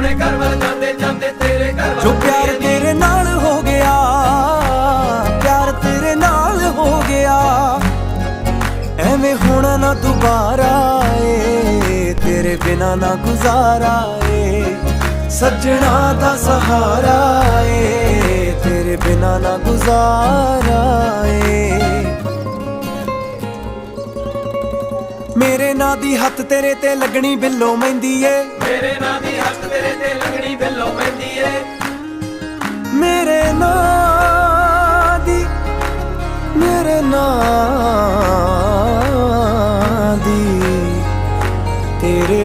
अपने घर वाल जाते जाते तेरे घर जो प्यार तेरे नाल हो गया, प्यार तेरे नाल हो गया, एवें होना ना दोबारा ए, तेरे बिना ना गुजारा ए, सजना दा सहारा ए, तेरे बिना ना गुजारा ए। मेरे नां दी हत्थ तेरे ते लगनी बिल्लो मेहंदी ए, मेरे नां दी हत्थ तेरे ते लगनी बिल्लो मेहंदी ए।